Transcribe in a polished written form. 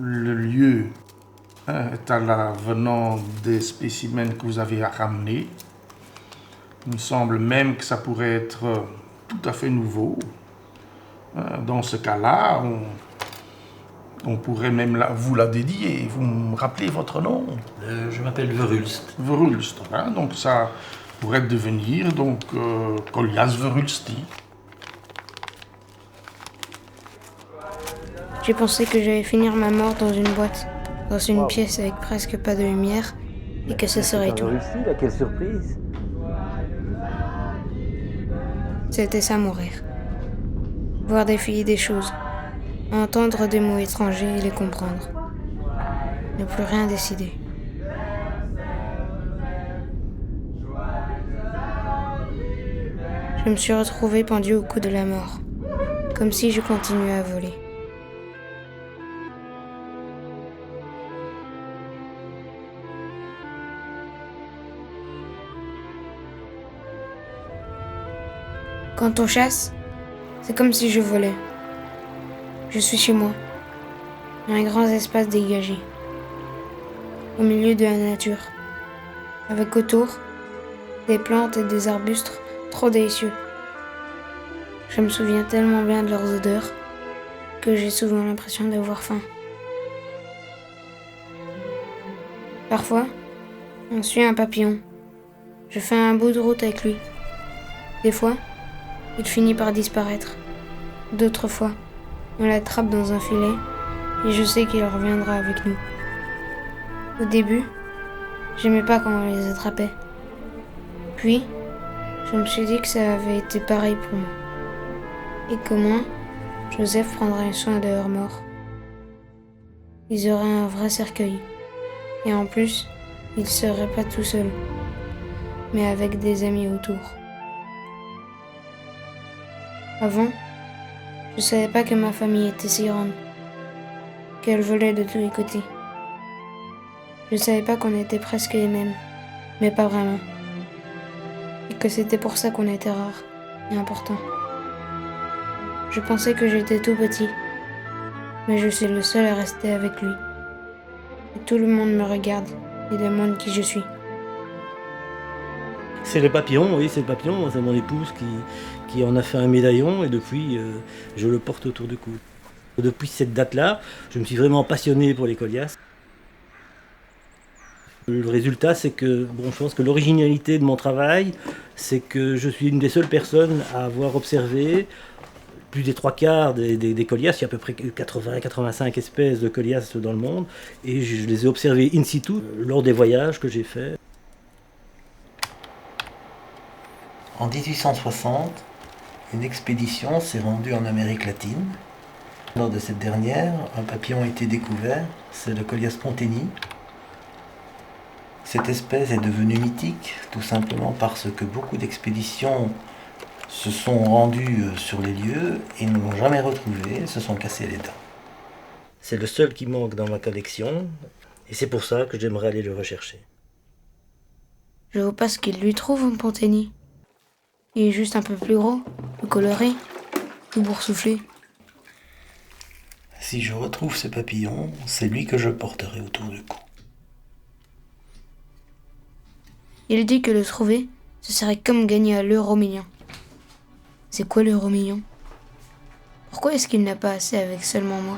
le lieu est à la venant des spécimens que vous avez ramenés. Il me semble même que ça pourrait être tout à fait nouveau. Dans ce cas-là, on pourrait même vous la dédier. Vous me rappelez votre nom? Je m'appelle Verhulst. Verhulst. Hein? Donc ça pourrait devenir Collias Verhulsti. J'ai pensé que j'allais finir ma mort dans une boîte, dans une pièce avec presque pas de lumière, et que ce serait tout. Verhulsti, là, quelle surprise! C'était ça mourir. Voir défiler des choses, entendre des mots étrangers et les comprendre. Ne plus rien décider. Je me suis retrouvée pendue au cou de la mort, comme si je continuais à voler. Quand on chasse, c'est comme si je volais. Je suis chez moi, dans un grand espace dégagé, au milieu de la nature, avec autour des plantes et des arbustes trop délicieux. Je me souviens tellement bien de leurs odeurs que j'ai souvent l'impression d'avoir faim. Parfois, on suit un papillon. Je fais un bout de route avec lui. Des fois, il finit par disparaître. D'autres fois, on l'attrape dans un filet et je sais qu'il reviendra avec nous. Au début, j'aimais pas quand on les attrapait. Puis, je me suis dit que ça avait été pareil pour moi. Et qu'au moins, Joseph prendrait soin de leur mort. Ils auraient un vrai cercueil. Et en plus, ils seraient pas tout seuls, mais avec des amis autour. Avant, je savais pas que ma famille était si grande, qu'elle volait de tous les côtés. Je savais pas qu'on était presque les mêmes, mais pas vraiment. Et que c'était pour ça qu'on était rares et importants. Je pensais que j'étais tout petit, mais je suis le seul à rester avec lui. Et tout le monde me regarde et demande qui je suis. C'est le papillon, oui, c'est le papillon. C'est mon épouse qui en a fait un médaillon et depuis, je le porte autour du cou. Depuis cette date-là, je me suis vraiment passionné pour les Collias. Le résultat, c'est que, je pense que l'originalité de mon travail, c'est que je suis une des seules personnes à avoir observé plus des 3/4 des Collias. Il y a à peu près 80-85 espèces de Collias dans le monde et je les ai observées in situ lors des voyages que j'ai faits. En 1860, une expédition s'est rendue en Amérique latine. Lors de cette dernière, un papillon a été découvert, c'est le Collias ponteni. Cette espèce est devenue mythique, tout simplement parce que beaucoup d'expéditions se sont rendues sur les lieux et ne l'ont jamais retrouvé, se sont cassés les dents. C'est le seul qui manque dans ma collection et c'est pour ça que j'aimerais aller le rechercher. Je vois pas ce qu'il lui trouve un ponteni. Il est juste un peu plus gros, plus coloré, plus boursouflé. Si je retrouve ce papillon, c'est lui que je porterai autour du cou. Il dit que le trouver, ce serait comme gagner à l'euro-million. C'est quoi l'euro-million? Pourquoi est-ce qu'il n'a pas assez avec seulement moi?